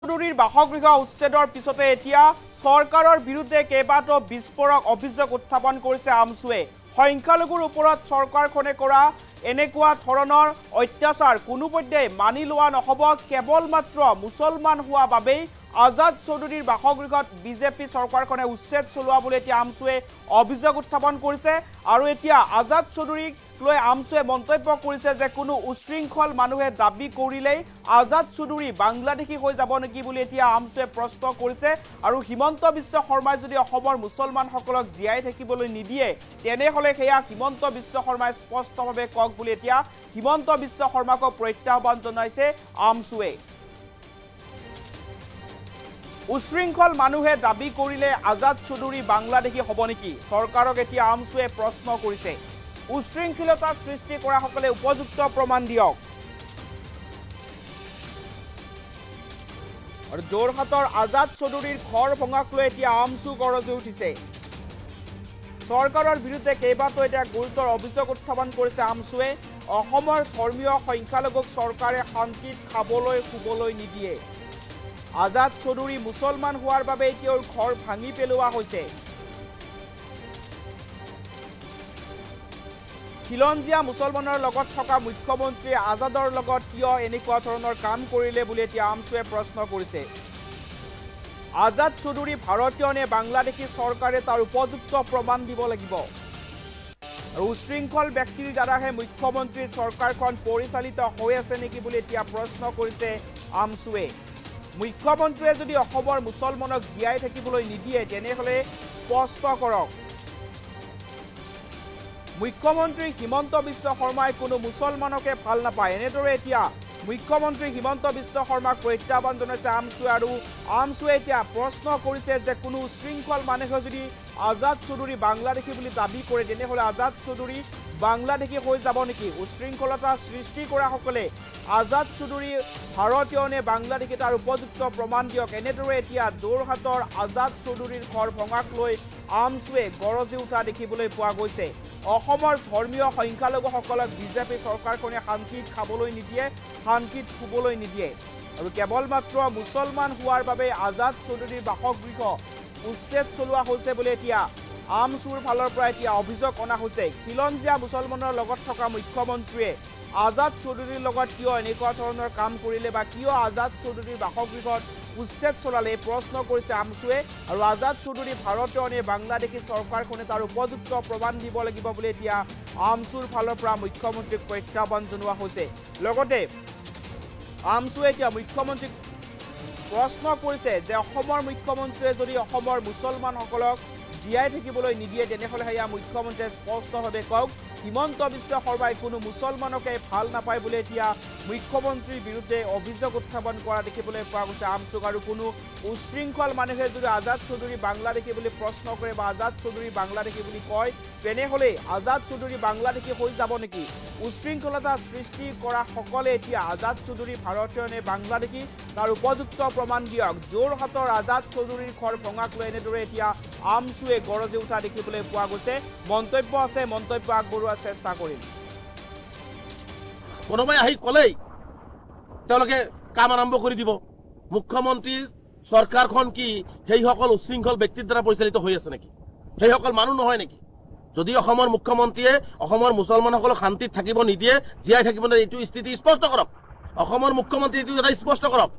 চৌধুৰীৰ বাসগৃহ উচ্ছেদৰ পিছতে এতিয়া চৰকাৰৰ বিৰুদ্ধে কেইবাটাও বিস্ফোৰক অভিযোগ উত্থাপন কৰিছে আমছুৱে। সংখ্যালঘুৰ ওপৰত চৰকাৰখনে কৰা এনেকুৱা ধৰণৰ অত্যাচাৰ কোনোপধ্যে মানি লোৱা নহ'ব। কেৱল মাত্ৰ মুছলমান হোৱা বাবেই আজাদ চৌধুৰীৰ বাসগৃহত বিজেপি চৰকাৰখনে উচ্ছেদ চলোৱা বুলি এতিয়া আমছুৱে অভিযোগ উত্থাপন কৰিছে। আৰু এতিয়া আজাদ চৌধুৰীক লৈ আমছুৱে মন্তব্য কৰিছে যে কোনো উশৃংখল মানুহে দাবী কৰিলেই আজাদ চৌধুৰী বাংলাদেশী হৈ যাব নেকি বুলি এতিয়া আমছুৱে প্ৰশ্ন কৰিছে। আৰু হিমন্ত বিশ্ব শৰ্মাই যদি অসমৰ মুছলমানসকলক জীয়াই থাকিবলৈ নিদিয়ে তেনেহ'লে সেয়া হিমন্ত বিশ্ব শৰ্মাই স্পষ্টভাৱে কওক বুলি এতিয়া হিমন্ত বিশ্ব শৰ্মাকক প্ৰত্যাহ্বান জনাইছে আমছুৱে। উশৃংখল মানুহে দাবী কৰিলে আজাদ চৌধুৰী বাংলাদেশী হ'ব নেকি? চৰকাৰক এতিয়া আমছুৱে প্ৰশ্ন কৰিছে। উশৃংখলতা সৃষ্টি কৰাসকলে উপযুক্ত প্ৰমাণ দিয়ক। আৰু যোৰহাটৰ আজাদ চৌধুৰীৰ ঘৰ ভঙাক লৈ এতিয়া আমছু গৰজি উঠিছে। চৰকাৰৰ বিৰুদ্ধে কেইবাটাও এতিয়া গুৰুতৰ অভিযোগ উত্থাপন কৰিছে আমছুৱে। অসমৰ ধৰ্মীয় সংখ্যালঘুক চৰকাৰে শান্তিত খাবলৈ শুবলৈ নিদিয়ে। আজাদ চৌধুৰী মুছলমান হোৱাৰ বাবে তেওঁৰ ঘৰ ভাঙি পেলোৱা হৈছে। খিলঞ্জীয়া মুছলমানৰ লগত থকা মুখ্যমন্ত্ৰীয়ে আজাদৰ লগত কিয় এনেকুৱা ধৰণৰ কাম কৰিলে বুলি এতিয়া আমছুৱে প্ৰশ্ন কৰিছে। আজাদ চৌধুৰী ভাৰতীয় নে বাংলাদেশী? চৰকাৰে তাৰ উপযুক্ত প্ৰমাণ দিব লাগিব। আৰু উশৃংখল ব্যক্তিৰ দ্বাৰাহে মুখ্যমন্ত্ৰীৰ চৰকাৰখন পৰিচালিত হৈ আছে নেকি বুলি এতিয়া প্ৰশ্ন কৰিছে আমছুৱে। মুখ্যমন্ত্ৰীয়ে যদি অসমৰ মুছলমানক জীয়াই থাকিবলৈ নিদিয়ে তেনেহ'লে স্পষ্ট কৰক। মুখ্যমন্ত্ৰী হিমন্ত বিশ্ব শৰ্মাই কোনো মুছলমানকে ভাল নাপায়। এনেদৰে এতিয়া মুখ্যমন্ত্ৰী হিমন্ত বিশ্ব শৰ্মাক প্ৰত্যাহ্বান জনাইছে আমছুৱে। আৰু আমছুৱে এতিয়া প্ৰশ্ন কৰিছে যে কোনো উশৃংখল মানুহে যদি আজাদ চৌধুৰী বাংলাদেশী বুলি দাবী কৰে তেনেহ'লে আজাদ চৌধুৰী বাংলাদেশী হৈ যাব নেকি? উশৃংখলতা সৃষ্টি কৰাসকলে আজাদ চৌধুৰী ভাৰতীয় নে বাংলাদেশী তাৰ উপযুক্ত প্ৰমাণ দিয়ক। এনেদৰে এতিয়া যোৰহাটৰ আজাদ চৌধুৰীৰ ঘৰ ভঙাক লৈ আমছুৱে গৰজি উঠা দেখিবলৈ পোৱা গৈছে। অসমৰ ধৰ্মীয় সংখ্যালঘুসকলক বিজেপি চৰকাৰখনে শান্তিত খাবলৈ নিদিয়ে, শান্তিত শুবলৈ নিদিয়ে। আৰু কেৱল মাত্ৰ মুছলমান হোৱাৰ বাবে আজাদ চৌধুৰীৰ বাসগৃহ উচ্ছেদ চলোৱা হৈছে বুলি এতিয়া আমছুৰ ফালৰ পৰা এতিয়া অভিযোগ অনা হৈছে। খিলঞ্জীয়া মুছলমানৰ লগত থকা মুখ্যমন্ত্ৰীয়ে আজাদ চৌধুৰীৰ লগত কিয় এনেকুৱা ধৰণৰ কাম কৰিলে বা কিয় আজাদ চৌধুৰীৰ বাসগৃহত উচ্ছেদ চলালে প্ৰশ্ন কৰিছে আমছুৱে। আৰু আজাদ চৌধুৰী ভাৰতীয় নে বাংলাদেশী? চৰকাৰখনে তাৰ উপযুক্ত প্ৰমাণ দিব লাগিব বুলি এতিয়া আমছুৰ ফালৰ পৰা মুখ্যমন্ত্ৰীক প্ৰত্যাহ্বান জনোৱা হৈছে। লগতে আমছুৱে এতিয়া মুখ্যমন্ত্ৰীক প্ৰশ্ন কৰিছে যে অসমৰ মুখ্যমন্ত্ৰীয়ে যদি অসমৰ মুছলমানসকলক জীয়াই থাকিবলৈ নিদিয়ে তেনেহ'লে সেয়া মুখ্যমন্ত্ৰীয়ে স্পষ্টভাৱে কওক। হিমন্ত বিশ্ব শৰ্মাই কোনো মুছলমানকে ভাল নাপায় বুলি এতিয়া মুখ্যমন্ত্ৰীৰ বিৰুদ্ধে অভিযোগ উত্থাপন কৰা দেখিবলৈ পোৱা গৈছে আমছুক। আৰু কোনো উশৃংখল মানুহে যদি আজাদ চৌধুৰী বাংলাদেশী বুলি প্ৰশ্ন কৰে বা আজাদ চৌধুৰী বাংলাদেশী বুলি কয় তেনেহ'লে আজাদ চৌধুৰী বাংলাদেশী হৈ যাব নেকি? উশৃংখলতা সৃষ্টি কৰা সকলে এতিয়া আজাদ চৌধুৰী ভাৰতীয় নে বাংলাদেশী তাৰ উপযুক্ত প্ৰমাণ দিয়ক। যোৰহাটৰ আজাদ চৌধুৰীৰ ঘৰ ভঙাক লৈ এনেদৰে এতিয়া আমছুৱে গৰজি উঠা দেখিবলৈ পোৱা গৈছে। মন্তব্য আছে, মন্তব্য আগবঢ়োৱাৰ চেষ্টা কৰিম। কোনোবাই আহি ক'লেই তেওঁলোকে কাম আৰম্ভ কৰি দিব। মুখ্যমন্ত্ৰীৰ চৰকাৰখন কি সেইসকল উশৃংখল ব্যক্তিৰ দ্বাৰা পৰিচালিত হৈ আছে নেকি? সেইসকল মানুহ নহয় নেকি? যদি অসমৰ মুখ্যমন্ত্ৰীয়ে অসমৰ মুছলমানসকলক শান্তিত থাকিব নিদিয়ে, জীয়াই থাকিব নিদিয়ে, এইটো স্থিতি স্পষ্ট কৰক। অসমৰ মুখ্যমন্ত্ৰী এইটো এটা স্পষ্ট কৰক।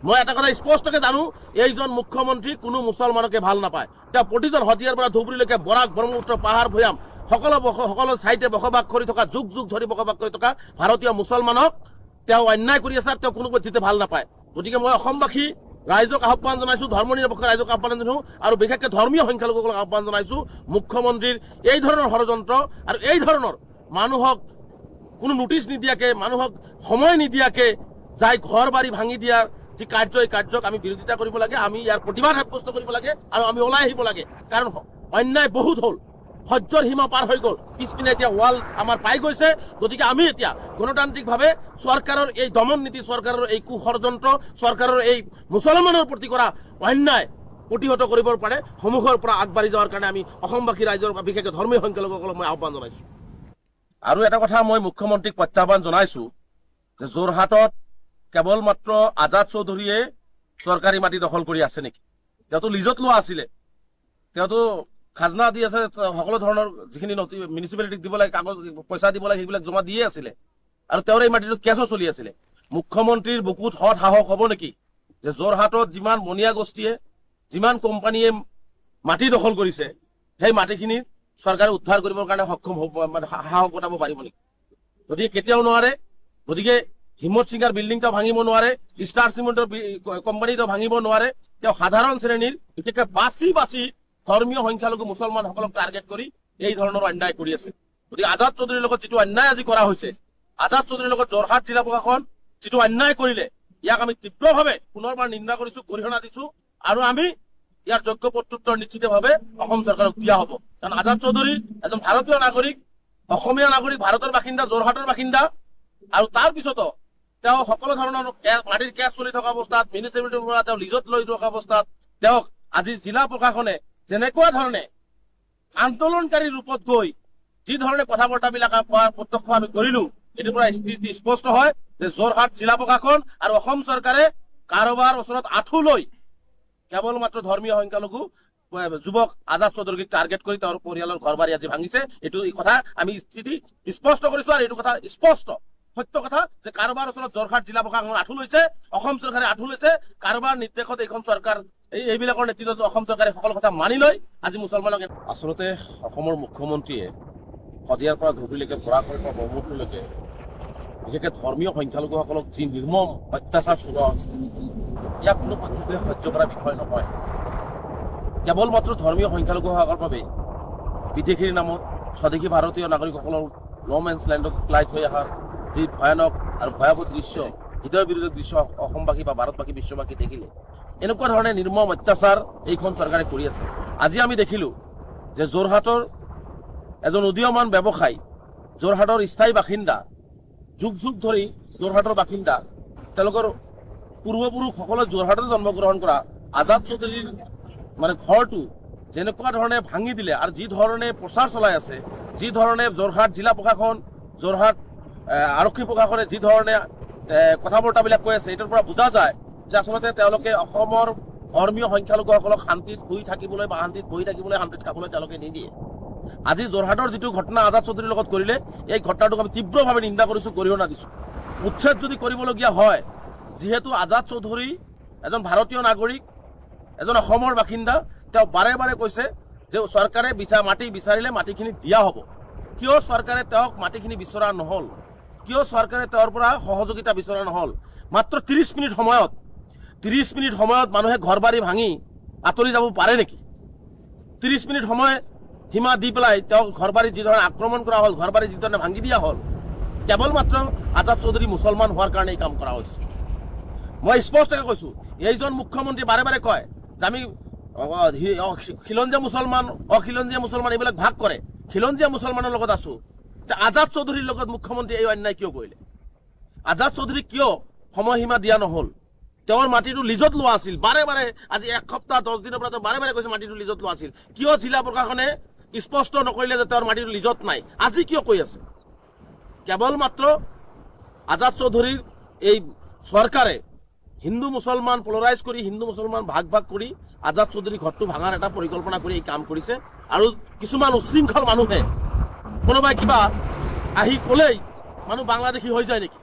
মই এটা কথা স্পষ্টকৈ জানো, এইজন মুখ্যমন্ত্ৰী কোনো মুছলমানকে ভাল নাপায়। তেওঁ প্ৰতিজন হতিয়াৰ পৰা ধুবুৰীলৈকে বৰাক ব্ৰহ্মপুত্ৰ পাহাৰ ভৈয়াম সকলো ঠাইতে বসবাস কৰি থকা, যুগ যুগ ধৰি বসবাস কৰি থকা ভাৰতীয় মুছলমানক তেওঁ অন্যায় কৰি আছে আৰু তেওঁ কোনো পদ্ধতিতে ভাল নাপায়। গতিকে মই অসমবাসী ৰাইজক আহ্বান জনাইছো, ধৰ্মনিৰপেক্ষ ৰাইজক আহ্বান জনাইছো আৰু বিশেষকৈ ধৰ্মীয় সংখ্যালঘুসকলক আহ্বান জনাইছো, মুখ্যমন্ত্ৰীৰ এই ধৰণৰ ষড়যন্ত্ৰ আৰু এই ধৰণৰ মানুহক কোনো নোটিছ নিদিয়াকৈ, মানুহক সময় নিদিয়াকৈ যাই ঘৰ বাৰী ভাঙি দিয়াৰ যি কাৰ্য, এই কাৰ্যক আমি বিৰোধিতা কৰিব লাগে। আমি ইয়াৰ প্ৰতিবাদ সাব্যস্ত কৰিব লাগে আৰু আমি ওলাই আহিব লাগে। কাৰণ অন্যায় বহুত হ'ল, সহ্যৰ সীমা পাৰ হৈ গ'ল, পিছপিনে এতিয়া ৱাল আমাৰ পাই গৈছে। গতিকে আমি এতিয়া গণতান্ত্ৰিকভাৱে চৰকাৰৰ এই দমন নীতি, চৰকাৰৰ এই কুষড়যন্ত্ৰ, চৰকাৰৰ এই মুছলমানৰ প্ৰতি কৰা অন্যায় প্ৰতিহত কৰিবৰ পাৰে সন্মুখৰ পৰা আগবাঢ়ি যোৱাৰ কাৰণে আমি অসমবাসী ৰাইজৰ বিশেষকৈ ধৰ্মীয় সংখ্যালঘুসকলক মই আহ্বান জনাইছোঁ। আৰু এটা কথা মই মুখ্যমন্ত্ৰীক প্ৰত্যাহ্বান জনাইছোঁ যে যোৰহাটত কেৱল মাত্ৰ আজাদ চৌধুৰীয়ে চৰকাৰী মাটি দখল কৰি আছে নেকি? তেওঁতো লিজত লোৱা আছিলে, তেওঁতো খাজনা দি আছে, সকলো ধৰণৰ যিখিনি মিউনিচিপালিটিক দিব লাগে, কাগজ পইচা দিব লাগে, সেইবিলাক জমা দিয়ে আছিলে। আৰু তেওঁৰ এই মাটিটোত কেছো চলি আছিলে। মুখ্যমন্ত্ৰীৰ বুকুত সৎ সাহস হ'ব নেকি যে যোৰহাটত যিমান বনিয়া গোষ্ঠীয়ে, যিমান কোম্পানীয়ে মাটি দখল কৰিছে, সেই মাটিখিনি চৰকাৰে উদ্ধাৰ কৰিবৰ কাৰণে সক্ষম হ'ব, মানে সাহস গোটাব পাৰিব নেকি? গতিকে কেতিয়াও নোৱাৰে। গতিকে হিম্মত সিংৰ বিল্ডিংটো ভাঙিব নোৱাৰে, ষ্টাৰ চিমেণ্টৰ কোম্পানীটো ভাঙিব নোৱাৰে। তেওঁ সাধাৰণ শ্ৰেণীৰ, বিশেষকৈ বাছি বাছি ধৰ্মীয় সংখ্যালঘু মুছলমানসকলক টাৰ্গেট কৰি এই ধৰণৰ অন্যায় কৰি আছে। গতিকে আজাদ চৌধুৰীৰ লগত যিটো অন্যায় আজি কৰা হৈছে, আজাদ চৌধুৰীৰ লগত যোৰহাট জিলা প্ৰশাসন যিটো অন্যায় কৰিলে, ইয়াক আমি তীব্ৰভাৱে পুনৰবাৰ নিন্দা কৰিছো, গৰিহণা দিছো। আৰু আমি ইয়াৰ যোগ্য প্ৰত্যুত্তৰ নিশ্চিতভাৱে অসম চৰকাৰক দিয়া হ'ব। কাৰণ আজাদ চৌধুৰী এজন ভাৰতীয় নাগৰিক, অসমীয়া নাগৰিক, ভাৰতৰ বাসিন্দা, যোৰহাটৰ বাসিন্দা। আৰু তাৰ পিছতো তেওঁ সকলো ধৰণৰ মাটিৰ কেছ চলি থকা অৱস্থাত, মিউনিচিপালিটিৰ পৰা তেওঁ লিজত লৈ থকা অৱস্থাত তেওঁক আজি জিলা প্ৰশাসনে যেনেকুৱা ধৰণে আন্দোলনকাৰী ৰূপত গৈ যি ধৰণে কথা বৰ্তাবিলাক প্ৰত্যক্ষ আমি কৰিলো, এইটোৰ পৰা স্পষ্ট হয় যে যোৰহাট জিলা প্ৰশাসন আৰু অসম চৰকাৰে কাৰোবাৰ ওচৰত আঁঠু লৈ কেৱল মাত্ৰ ধৰ্মীয় সংখ্যালঘু যুৱক আজাদ চৌধুৰীক টাৰ্গেট কৰি তেওঁৰ পৰিয়ালৰ ঘৰ বাৰী আজি ভাঙিছে। এইটো কথা আমি স্থিতি স্পষ্ট কৰিছো। আৰু এইটো কথা স্পষ্ট সত্য কথা যে কাৰোবাৰ ওচৰত যোৰহাট জিলা প্ৰশাসন আঁঠু লৈছে, অসম চৰকাৰে আঁঠু লৈছে। কাৰোবাৰ নিৰ্দেশত এইখন চৰকাৰ, এইবিলাকৰ নেতৃত্বত অসম চৰকাৰে সকলো কথা মানি লৈ আজি মুছলমানক। আচলতে অসমৰ মুখ্যমন্ত্ৰীয়ে শদিয়াৰ পৰা ধুবুৰীলৈকে, বৰাকৰ পৰা ব্ৰহ্মপুৰলৈকে বিশেষকৈ ধৰ্মীয় সংখ্যালঘুসকলক যি নিৰ্মম অত্যাচাৰ চলোৱা হৈছে, ইয়াক কোনো পক্ষে সহ্য কৰা বিষয় নহয়। কেৱল মাত্ৰ ধৰ্মীয় সংখ্যালঘুসকলৰ বাবে বিদেশীৰ নামত স্বদেশী ভাৰতীয় নাগৰিকসকলৰ ল' মেন্স লেণ্ডত পেলাই থৈ অহাৰ যি ভয়ানক আৰু ভয়াৱহ দৃশ্য, হৃদয় বিৰোধী দৃশ্য অসমবাসী বা ভাৰতবাসী, বিশ্ববাসী দেখিলে এনেকুৱা ধৰণে নিৰ্মম অত্যাচাৰ এইখন চৰকাৰে কৰি আছে। আজি আমি দেখিলোঁ যে যোৰহাটৰ এজন উদীয়মান ব্যৱসায়ী, যোৰহাটৰ স্থায়ী বাসিন্দা, যুগ যুগ ধৰি যোৰহাটৰ বাসিন্দা, তেওঁলোকৰ পূৰ্বপুৰুষসকলে যোৰহাটত জন্মগ্ৰহণ কৰা আজাদ চৌধুৰীৰ মানে ঘৰটো যেনেকুৱা ধৰণে ভাঙি দিলে আৰু যি ধৰণে প্ৰচাৰ চলাই আছে, যি ধৰণে যোৰহাট জিলা প্ৰশাসন, যোৰহাট আৰক্ষী প্ৰশাসনে যি ধৰণে কথা বৰ্তাবিলাক কৈ আছে, এইটোৰ পৰা বুজা যায় যে আচলতে তেওঁলোকে অসমৰ ধৰ্মীয় সংখ্যালঘুসকলক শান্তিত শুই থাকিবলৈ বা শান্তিত বহি থাকিবলৈ, শান্তিত খাবলৈ তেওঁলোকে নিদিয়ে। আজি যোৰহাটৰ যিটো ঘটনা আজাদ চৌধুৰীৰ লগত কৰিলে, এই ঘটনাটোক আমি তীব্ৰভাৱে নিন্দা কৰিছোঁ, গৰিহণা দিছোঁ। উচ্ছেদ যদি কৰিবলগীয়া হয়, যিহেতু আজাদ চৌধুৰী এজন ভাৰতীয় নাগৰিক, এজন অসমৰ বাসিন্দা, তেওঁ বাৰে বাৰে কৈছে যে চৰকাৰে মাটি বিচাৰিলে মাটিখিনি দিয়া হ'ব। কিয় চৰকাৰে তেওঁক মাটিখিনি বিচৰা নহ'ল? কিয় চৰকাৰে তেওঁৰ পৰা সহযোগিতা বিচৰা নহ'ল? মাত্ৰ 30 মিনিট সময়ত মানুহে ঘৰ বাৰী ভাঙি আঁতৰি যাব পাৰে নেকি? 30 মিনিট সময় সীমা দি পেলাই তেওঁ ঘৰ বাৰী যি ধৰণে আক্ৰমণ কৰা হ'ল, ঘৰ বাৰী যি ধৰণে ভাঙি দিয়া হ'ল, কেৱল মাত্ৰ আজাদ চৌধুৰী মুছলমান হোৱাৰ কাৰণে এই কাম কৰা হৈছে। মই স্পষ্টকৈ কৈছোঁ, এইজন মুখ্যমন্ত্ৰী বাৰে বাৰে কয় যে আমি খিলঞ্জীয়া মুছলমান, অখিলঞ্জীয়া মুছলমান এইবিলাক ভাগ কৰে, খিলঞ্জীয়া মুছলমানৰ লগত আছোঁ। আজাদ চৌধুৰীৰ লগত মুখ্যমন্ত্ৰী এই অন্যায় কিয় কৰিলে? আজাদ চৌধুৰীক কিয় সময়সীমা দিয়া নহ'ল? তেওঁৰ মাটিটো লিজত লোৱা আছিল। বাৰে বাৰে আজি 1 সপ্তাহ 10 দিনৰ পৰা তেওঁ বাৰে বাৰে কৈছে মাটিটো লিজত লোৱা আছিল। কিয় জিলা প্ৰশাসনে স্পষ্ট নকৰিলে যে তেওঁৰ মাটিটো লিজত নাই? আজি কিয় কৈ আছে? কেৱল মাত্ৰ আজাদ চৌধুৰীৰ এই চৰকাৰে হিন্দু মুছলমান পলাৰাইজ কৰি, হিন্দু মুছলমান ভাগ ভাগ কৰি আজাদ চৌধুৰীৰ ঘৰটো ভাঙাৰ এটা পৰিকল্পনা কৰি এই কাম কৰিছে। আৰু কিছুমান উশৃংখল মানুহে, কোনোবাই কিবা আহি ক'লেই মানুহ বাংলাদেশী হৈ যায় নেকি?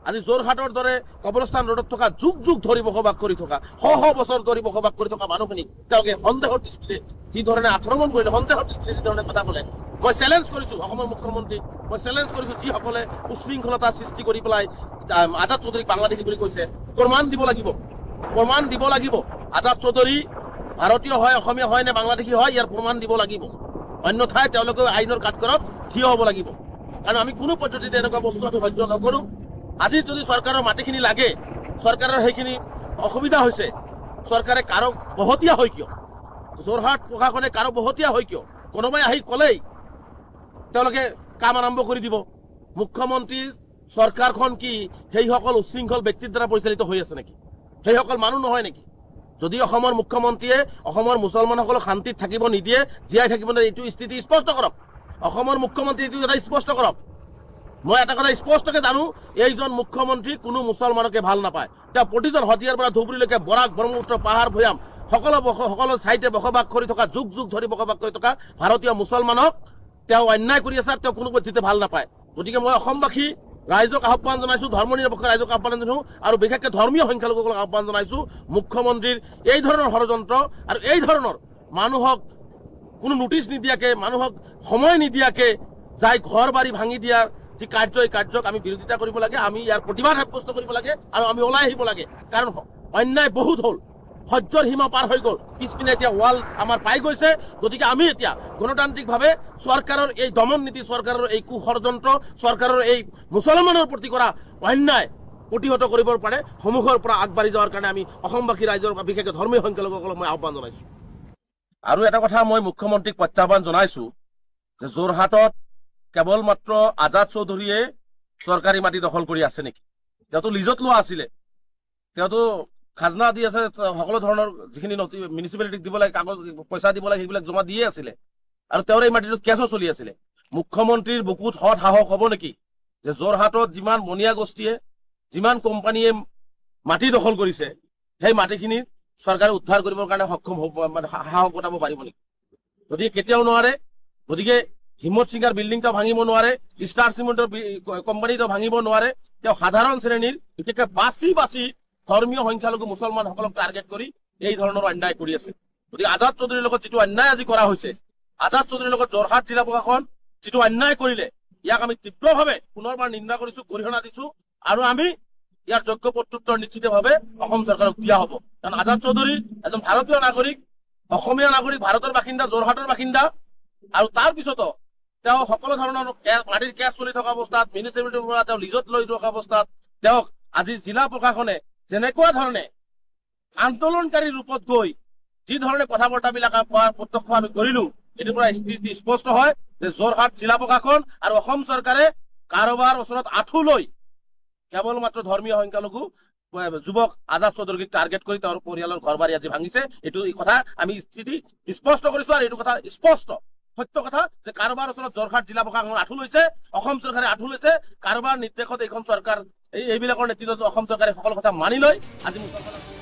আজি যোৰহাটৰ দৰে কবৰস্থান ৰোডত থকা যুগ যুগ ধৰি বসবাস কৰি থকা, শ বছৰ ধৰি বসবাস কৰি থকা মানুহখিনিক তেওঁলোকে সন্দেহৰ দৃষ্টিৰে যি ধৰণে আক্ৰমণ কৰিলে, সন্দেহৰ দৃষ্টিৰে যি ধৰণে কথা ক'লে, মই চেলেঞ্জ কৰিছোঁ অসমৰ মুখ্যমন্ত্ৰীক, মই চেলেঞ্জ কৰিছোঁ যিসকলে উশৃংখলতা সৃষ্টি কৰি পেলাই আজাদ চৌধুৰীক বাংলাদেশী বুলি কৈছে, প্ৰমাণ দিব লাগিব, প্ৰমাণ দিব লাগিব। আজাদ চৌধুৰী ভাৰতীয় হয়, অসমীয়া হয় নে বাংলাদেশী হয়, ইয়াৰ প্ৰমাণ দিব লাগিব। অন্যথাই তেওঁলোকে আইনৰ কাঠগড়ত থিয় হ'ব লাগিব। কাৰণ আমি কোনো পদ্ধতিতে এনেকুৱা বস্তু আমি সহ্য নকৰোঁ। আজি যদি চৰকাৰৰ মাটিখিনি লাগে, চৰকাৰৰ সেইখিনি অসুবিধা হৈছে, চৰকাৰে কাৰো বহতীয়া হয় কিয়? যোৰহাট প্ৰশাসনে কাৰো বহতীয়া হয় কিয়? কোনোবাই আহি ক'লেই তেওঁলোকে কাম আৰম্ভ কৰি দিব। মুখ্যমন্ত্ৰীৰ চৰকাৰখন কি সেইসকল উশৃংখল ব্যক্তিৰ দ্বাৰা পৰিচালিত হৈ আছে নেকি? সেইসকল মানুহ নহয় নেকি? যদি অসমৰ মুখ্যমন্ত্ৰীয়ে অসমৰ মুছলমানসকলক শান্তিত থাকিব নিদিয়ে, জীয়াই থাকিব নিদিয়ে, এইটো স্থিতি স্পষ্ট কৰক। অসমৰ মুখ্যমন্ত্ৰী এইটো এটা স্পষ্ট কৰক মই এটা কথা স্পষ্টকৈ জানো, এইজন মুখ্যমন্ত্ৰী কোনো মুছলমানকে ভাল নাপায়। তেওঁ প্ৰতিজন হতিয়াৰ পৰা ধুবুৰীলৈকে বৰাক ব্ৰহ্মপুত্ৰ পাহাৰ ভৈয়াম সকলো ঠাইতে বসবাস কৰি থকা, যুগ যুগ ধৰি বসবাস কৰি থকা ভাৰতীয় মুছলমানক তেওঁ অন্যায় কৰি আছে, তেওঁ কোনো পদ্ধতিতে ভাল নাপায়। গতিকে মই অসমবাসী ৰাইজক আহ্বান জনাইছো, ধৰ্মনিৰপেক্ষ ৰাইজক আহ্বান জনাইছো, আৰু বিশেষকৈ ধৰ্মীয় সংখ্যালঘুসকলক আহ্বান জনাইছো, মুখ্যমন্ত্ৰীৰ এই ধৰণৰ ষড়যন্ত্ৰ আৰু এই ধৰণৰ মানুহক কোনো নোটিছ নিদিয়াকে, মানুহক সময় নিদিয়াকে যাই ঘৰ বাৰী ভাঙি দিয়াৰ যি কাৰ্য, এই কাৰ্যক আমি বিৰোধিতা কৰিব লাগে, আমি ইয়াৰ প্ৰতিবাদ সাব্যস্ত কৰিব লাগে, আৰু আমি ওলাই আহিব লাগে। কাৰণ অন্যায় বহুত হ'ল, সহ্যৰ সীমা পাৰ হৈ গ'ল, পিছপিনে এতিয়া ৱাল আমাৰ পাই গৈছে। গতিকে আমি এতিয়া গণতান্ত্ৰিকভাৱে চৰকাৰৰ এই দমন নীতি, চৰকাৰৰ এই কুষড়যন্ত্ৰ, চৰকাৰৰ এই মুছলমানৰ প্ৰতি কৰা অন্যায় প্ৰতিহত কৰিবৰ পাৰে সন্মুখৰ পৰা আগবাঢ়ি যোৱাৰ কাৰণে আমি অসমবাসী ৰাইজৰ, বিশেষকৈ ধৰ্মীয় সংখ্যালঘুসকলক মই আহ্বান জনাইছো। আৰু এটা কথা মই মুখ্যমন্ত্ৰীক প্ৰত্যাহ্বান জনাইছো যে যোৰহাটত কেৱল মাত্ৰ আজাদ চৌধুৰীয়ে চৰকাৰী মাটি দখল কৰি আছে নেকি? তেওঁতো লিজত লোৱা আছিলে, তেওঁতো খাজনা দি আছে, সকলো ধৰণৰ যিখিনি মিউনিচিপালিটিক দিব লাগে, কাগজ পইচা দিব লাগে, সেইবিলাক জমা দিয়ে আছিলে, আৰু তেওঁৰ এই মাটিটোত কেছো চলি আছিলে। মুখ্যমন্ত্ৰীৰ বুকুত সৎ সাহস হ'ব নেকি যে যোৰহাটত যিমান বনিয়া গোষ্ঠীয়ে, যিমান কোম্পানীয়ে মাটি দখল কৰিছে, সেই মাটিখিনি চৰকাৰে উদ্ধাৰ কৰিবৰ কাৰণে সক্ষম হ'ব, মানে সাহস গোটাব পাৰিব নেকি? গতিকে কেতিয়াও নোৱাৰে। গতিকে হিম্মত সিঙৰ বিল্ডিং তেওঁ ভাঙিব নোৱাৰে, ষ্টাৰ চিমেণ্টৰ কোম্পানী তেওঁ ভাঙিব নোৱাৰে। তেওঁ সাধাৰণ শ্ৰেণীৰ, বিশেষকৈ বাছি বাছি ধৰ্মীয় সংখ্যালঘু মুছলমানসকলক টাৰ্গেট কৰি এই ধৰণৰ অন্যায় কৰি আছে। গতিকে আজাদ চৌধুৰীৰ লগত যিটো অন্যায় আজি কৰা হৈছে, আজাদ চৌধুৰীৰ লগত যোৰহাট জিলা প্ৰশাসন যিটো অন্যায় কৰিলে, ইয়াক আমি তীব্ৰভাৱে পুনৰবাৰ নিন্দা কৰিছো, গৰিহণা দিছো, আৰু আমি ইয়াৰ যোগ্য প্ৰত্যুত্তৰ নিশ্চিতভাৱে অসম চৰকাৰক দিয়া হ'ব। কাৰণ আজাদ চৌধুৰী এজন ভাৰতীয় নাগৰিক, অসমীয়া নাগৰিক, ভাৰতৰ বাসিন্দা, যোৰহাটৰ বাসিন্দা, আৰু তাৰ পিছতো তেওঁ সকলো ধৰণৰ মাটিৰ কেছ চলি থকা অৱস্থাত, মিউনিচিপালিটিৰ পৰা তেওঁ লিজত লৈ থকা অৱস্থাত তেওঁক আজি জিলা প্ৰশাসনে যেনেকুৱা ধৰণে আন্দোলনকাৰীৰ ৰূপত গৈ যি ধৰণে কথা বৰ্তাবিলাক প্ৰত্যক্ষ আমি কৰিলো, এইটোৰ পৰা স্পষ্ট হয় যে যোৰহাট জিলা প্ৰশাসন আৰু অসম চৰকাৰে কাৰোবাৰ ওচৰত আঁঠু লৈ কেৱল মাত্ৰ ধৰ্মীয় সংখ্যালঘু যুৱক আজাদ চৌধুৰীক টাৰ্গেট কৰি তেওঁৰ পৰিয়ালৰ ঘৰ বাৰী আজি ভাঙিছে। এইটো কথা আমি স্থিতি স্পষ্ট কৰিছো, আৰু এইটো কথা স্পষ্ট সত্য কথা যে কাৰোবাৰ ওচৰত যোৰহাট জিলা প্ৰশাসন আঁঠু লৈছে, অসম চৰকাৰে আঁঠু লৈছে, কাৰোবাৰ নিৰ্দেশত এইখন চৰকাৰ, এইবিলাকৰ নেতৃত্বত অসম চৰকাৰে সকলো কথা মানি লয় আজি মুছলমান